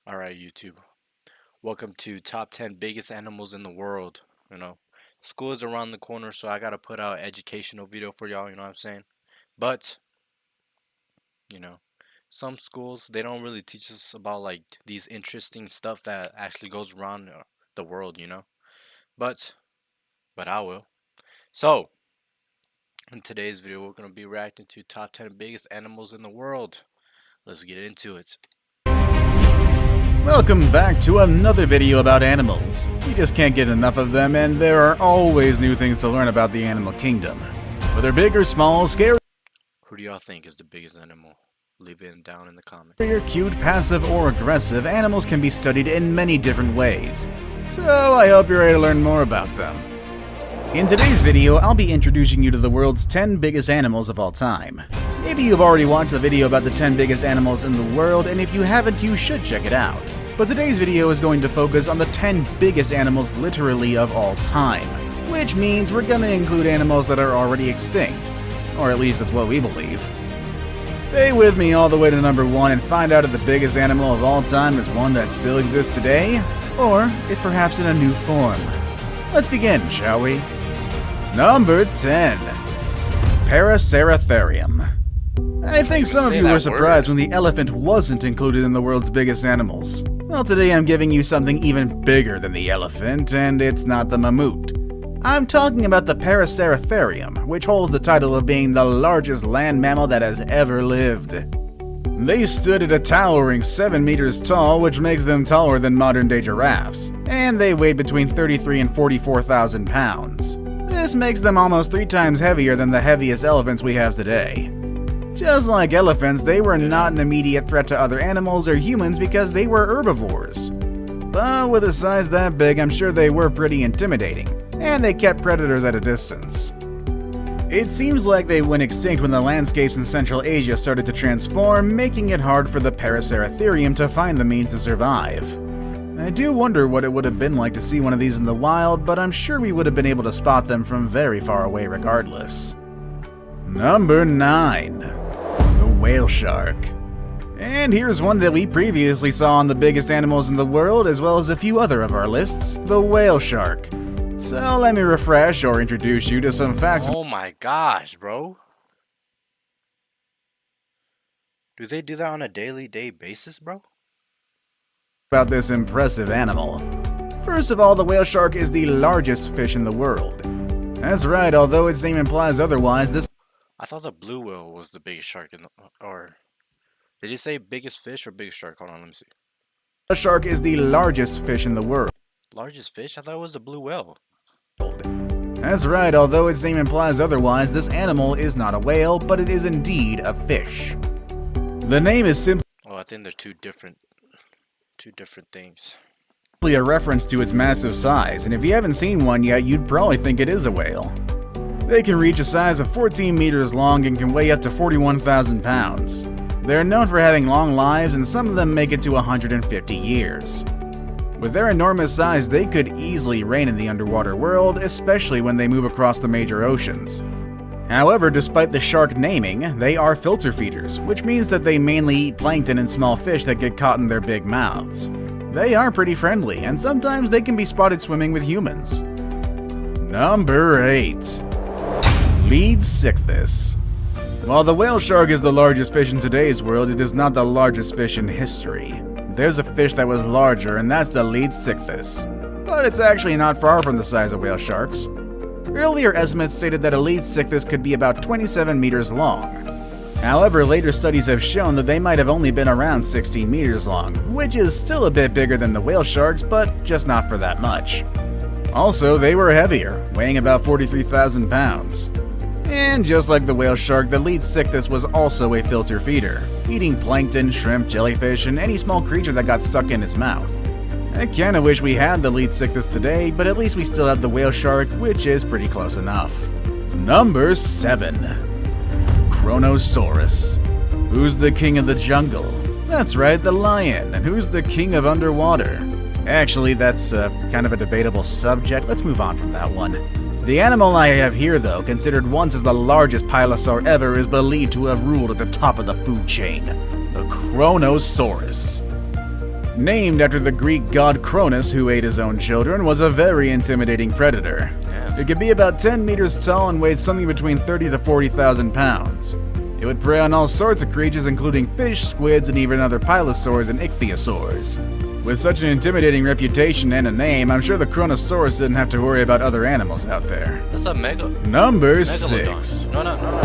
Alright, YouTube. Welcome to top 10 biggest animals in the world. School is around the corner, so I gotta put out educational video for y'all, you know what I'm saying? But, you know, some schools, they don't really teach us about like these interesting stuff that actually goes around the world. But, but I will. So, in today's video, we're gonna be reacting to top 10 biggest animals in the world. Let's get into it. Welcome back to another video about animals. You just can't get enough of them, and there are always new things to learn about the animal kingdom. Whether big or small, scary Who do y'all think is the biggest animal? Leave it down in the comments. or cute, passive, or aggressive, animals can be studied in many different ways. So I hope you're ready to learn more about them. In today's video, I'll be introducing you to the world's 10 biggest animals of all time. Maybe you've already watched the video about the 10 biggest animals in the world, and if you haven't, you should check it out. But today's video is going to focus on the 10 biggest animals literally of all time, which means we're going to include animals that are already extinct, or at least that's what we believe. Stay with me all the way to number 1 and find out if the biggest animal of all time is one that still exists today, or is perhaps in a new form. Let's begin, shall we? Number 10. Paraceratherium. I think some of you were surprised when the elephant wasn't included in the world's biggest animals. Well, today I'm giving you something even bigger than the elephant, and it's not the mammoth. I'm talking about the Paraceratherium, which holds the title of being the largest land mammal that has ever lived. They stood at a towering 7 meters tall, which makes them taller than modern-day giraffes, and they weighed between 33 and 44,000 pounds. This makes them almost 3 times heavier than the heaviest elephants we have today. Just like elephants, they were not an immediate threat to other animals or humans because they were herbivores. But with a size that big, I'm sure they were pretty intimidating, and they kept predators at a distance. It seems like they went extinct when the landscapes in Central Asia started to transform, making it hard for the Paraceratherium to find the means to survive. I do wonder what it would have been like to see one of these in the wild, but I'm sure we would have been able to spot them from very far away regardless. Number 9. The whale shark. And here's one that we previously saw on the biggest animals in the world, as well as a few other of our lists, the whale shark. So let me refresh or introduce you to some facts. Oh my gosh, bro. Do they do that on a daily basis, bro? About this impressive animal. First of all, the whale shark is the largest fish in the world. That's right, although its name implies otherwise, this I thought the blue whale was the biggest shark or did he say biggest fish or biggest shark? Hold on, let me see. the shark is the largest fish in the world. Largest fish? I thought it was the blue whale. That's right, although its name implies otherwise, this animal is not a whale, but it is indeed a fish. The name is simply Oh, I think they're two different things. a reference to its massive size, and if you haven't seen one yet, you'd probably think it is a whale. They can reach a size of 14 meters long and can weigh up to 41,000 pounds. They're known for having long lives, and some of them make it to 150 years. With their enormous size, they could easily reign in the underwater world, especially when they move across the major oceans. However, despite the shark naming, they are filter feeders, which means that they mainly eat plankton and small fish that get caught in their big mouths. They are pretty friendly, and sometimes they can be spotted swimming with humans. Number 8. Leadsichthys. While the whale shark is the largest fish in today's world, it is not the largest fish in history. There's a fish that was larger, and that's the Leadsichthys. But it's actually not far from the size of whale sharks. Earlier estimates stated that a Leadsichthys could be about 27 meters long. However, later studies have shown that they might have only been around 16 meters long, which is still a bit bigger than the whale sharks, but just not for that much. Also, they were heavier, weighing about 43,000 pounds. And just like the whale shark, the Leadsichthys was also a filter feeder, eating plankton, shrimp, jellyfish, and any small creature that got stuck in its mouth. I kinda wish we had the Leadsichthys today, but at least we still have the whale shark, which is pretty close enough. Number 7. Kronosaurus. Who's the king of the jungle? That's right, the lion. And who's the king of underwater? Actually, that's kind of a debatable subject. Let's move on from that one. The animal I have here, though, considered once as the largest pilosaur ever, is believed to have ruled at the top of the food chain, the Kronosaurus. Named after the Greek god Cronus, who ate his own children, was a very intimidating predator. Damn. It could be about 10 meters tall and weighed something between 30 to 40,000 pounds. It would prey on all sorts of creatures, including fish, squids, and even other pilosaurs and ichthyosaurs. With such an intimidating reputation and a name, I'm sure the Kronosaurus didn't have to worry about other animals out there. That's a Number Megalodon. 6. No.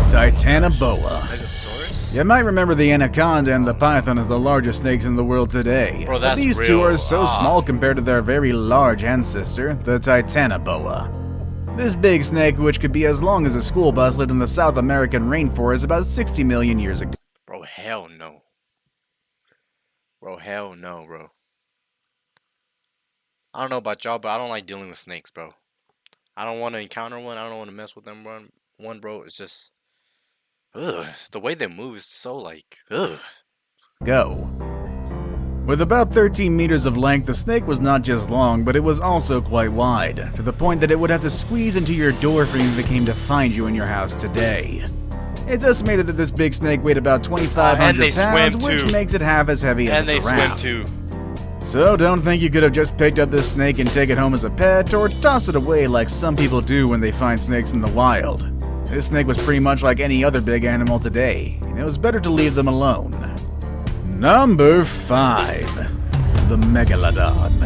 Titanoboa. Megasaurus? You might remember the anaconda and the python as the largest snakes in the world today. Bro, but that's these two real. are so small compared to their very large ancestor, the Titanoboa. This big snake, which could be as long as a school bus, lived in the South American rainforest about 60 million years ago. Bro, hell no. Bro. I don't know about y'all, but I don't like dealing with snakes, bro. I don't want to encounter one. I don't want to mess with them, bro. It's just, ugh. The way they move is so like, ugh. With about 13 meters of length, the snake was not just long, but it was also quite wide, to the point that it would have to squeeze into your door frame if it came to find you in your house today. It's estimated that this big snake weighed about 2,500 pounds, which makes it half as heavy as And a they giraffe. swim too. So don't think you could have just picked up this snake and take it home as a pet, or toss it away like some people do when they find snakes in the wild. This snake was pretty much like any other big animal today, and it was better to leave them alone. Number 5. The Megalodon.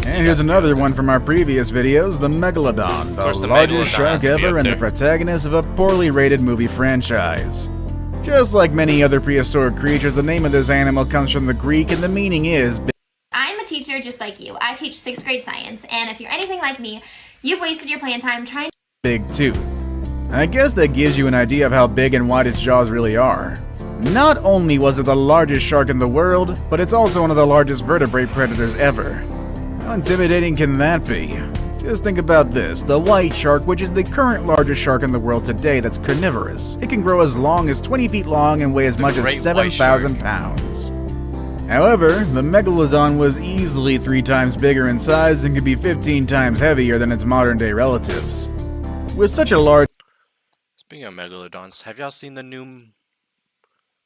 And here's another one from our previous videos, the Megalodon, the largest shark ever and the protagonist of a poorly rated movie franchise. Just like many other prehistoric creatures, the name of this animal comes from the Greek and the meaning is I'm a teacher just like you. I teach 6th grade science, and if you're anything like me, you've wasted your playing time trying to big tooth. I guess that gives you an idea of how big and wide its jaws really are. Not only was it the largest shark in the world, but it's also one of the largest vertebrate predators ever. How intimidating can that be? Just think about this, the white shark, which is the current largest shark in the world today that's carnivorous. It can grow as long as 20 feet long and weigh as much as 7,000 pounds. However, the Megalodon was easily 3 times bigger in size and could be 15 times heavier than its modern-day relatives. With such a large... Speaking of Megalodons, have y'all seen the new...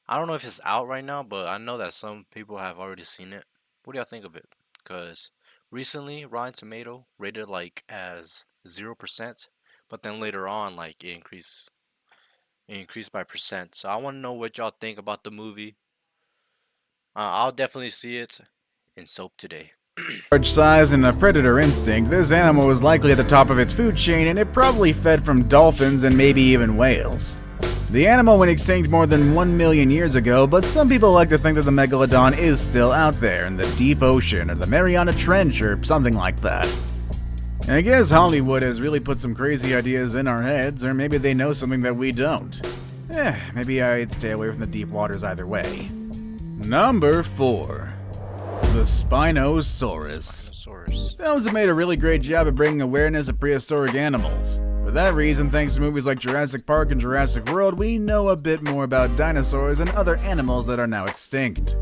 I don't know if it's out right now, but I know that some people have already seen it. What do y'all think of it? Because recently, Rotten Tomato rated like as 0%, but then later on, like it increased by percent. So I want to know what y'all think about the movie. I'll definitely see it in soap today. Large size and a predator instinct, this animal was likely at the top of its food chain, and it probably fed from dolphins and maybe even whales. The animal went extinct more than 1 million years ago, but some people like to think that the Megalodon is still out there in the deep ocean or the Mariana Trench or something like that. I guess Hollywood has really put some crazy ideas in our heads, or maybe they know something that we don't. Maybe I'd stay away from the deep waters either way. Number 4. The Spinosaurus. Films have made a really great job of bringing awareness of prehistoric animals. For that reason, thanks to movies like Jurassic Park and Jurassic World, we know a bit more about dinosaurs and other animals that are now extinct.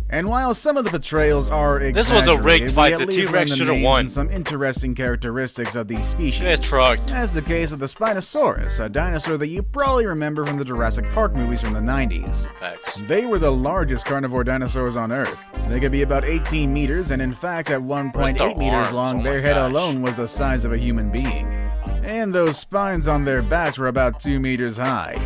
And while some of the portrayals are exaggerated, this was a rigged fight. The T-Rex T-Rex should have won. Some interesting characteristics of these species. Get trucked. As the case of the Spinosaurus, a dinosaur that you probably remember from the Jurassic Park movies from the 90s. Facts. They were the largest carnivore dinosaurs on Earth. They could be about 18 meters, and in fact, at 1.8 meters long, their head alone was the size of a human being. And those spines on their backs were about 2 meters high.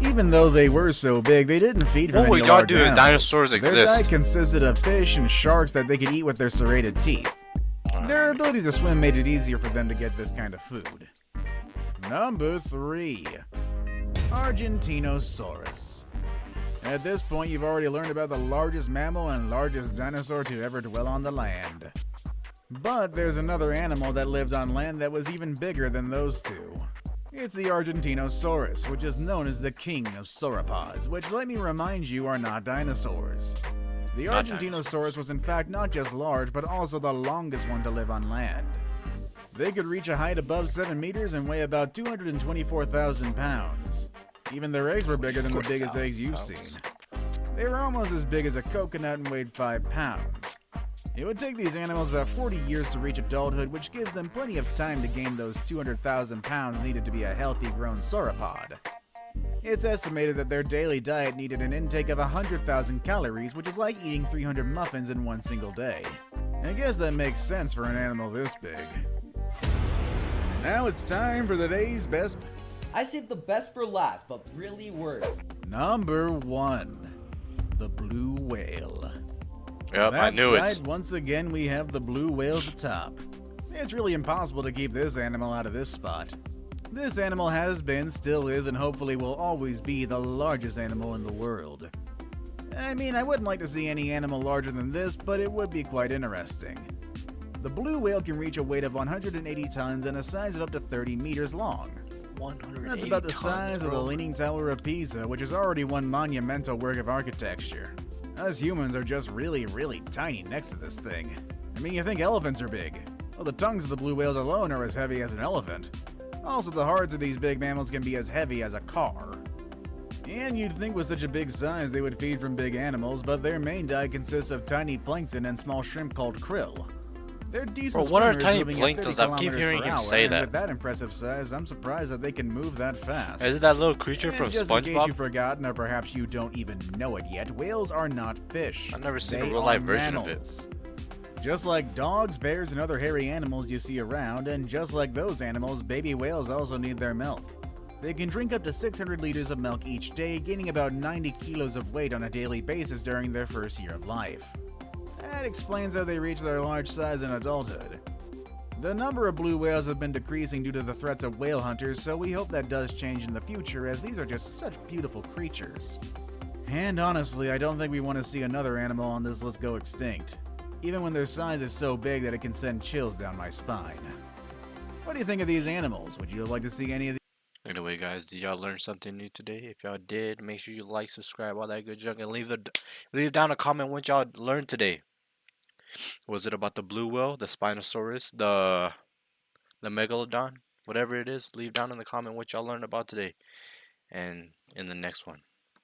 Even though they were so big, they didn't feed from any large animals. Dinosaurs exist. Their diet consisted of fish and sharks that they could eat with their serrated teeth. Their ability to swim made it easier for them to get this kind of food. Number 3. Argentinosaurus. At this point, you've already learned about the largest mammal and largest dinosaur to ever dwell on the land. But there's another animal that lived on land that was even bigger than those two. It's the Argentinosaurus, which is known as the king of sauropods, which, let me remind you, are not dinosaurs. The Argentinosaurus was in fact not just large, but also the longest one to live on land. They could reach a height above 7 meters and weigh about 224,000 pounds. Even their eggs were bigger than the biggest eggs you've seen. They were almost as big as a coconut and weighed 5 pounds. It would take these animals about 40 years to reach adulthood, which gives them plenty of time to gain those 200,000 pounds needed to be a healthy grown sauropod. It's estimated that their daily diet needed an intake of 100,000 calories, which is like eating 300 muffins in one single day. I guess that makes sense for an animal this big. Now it's time for the day's best. I saved the best for last, but really worried. Number 1. The blue whale. Yep, I knew That's it. right, once again we have the blue whale at the top. It's really impossible to keep this animal out of this spot. This animal has been, still is, and hopefully will always be the largest animal in the world. I mean, I wouldn't like to see any animal larger than this, but it would be quite interesting. The blue whale can reach a weight of 180 tons and a size of up to 30 meters long. 180 That's about the tons, size of the bro. Leaning Tower of Pisa, which is already one monumental work of architecture. Us humans are just really, really tiny next to this thing. I mean, you think elephants are big. Well, the tongues of the blue whales alone are as heavy as an elephant. Also, the hearts of these big mammals can be as heavy as a car. And you'd think with such a big size they would feed from big animals, but their main diet consists of tiny plankton and small shrimp called krill. They're decent Bro, what are swimmers, tiny moving at planktons? 30 I keep kilometers hearing per him hour, say and that. with that impressive size, I'm surprised that they can move that fast. Is it that little creature And from just in case SpongeBob? you've forgotten, or perhaps you don't even know it yet, whales are not fish. I've never seen a They real-life are version of it. mammals. Just like dogs, bears, and other hairy animals you see around, and just like those animals, baby whales also need their milk. They can drink up to 600 liters of milk each day, gaining about 90 kilos of weight on a daily basis during their first year of life. That explains how they reach their large size in adulthood. The number of blue whales have been decreasing due to the threats of whale hunters, so we hope that does change in the future, as these are just such beautiful creatures. And honestly, I don't think we want to see another animal on this list go extinct, even when their size is so big that it can send chills down my spine. What do you think of these animals? Would you like to see any of these? Anyway, guys, did y'all learn something new today? If y'all did, make sure you like, subscribe, all that good junk, and leave down a comment what y'all learned today. Was it about the blue whale, the Spinosaurus, the megalodon, whatever it is? Leave down in the comment what y'all learned about today, and in the next one.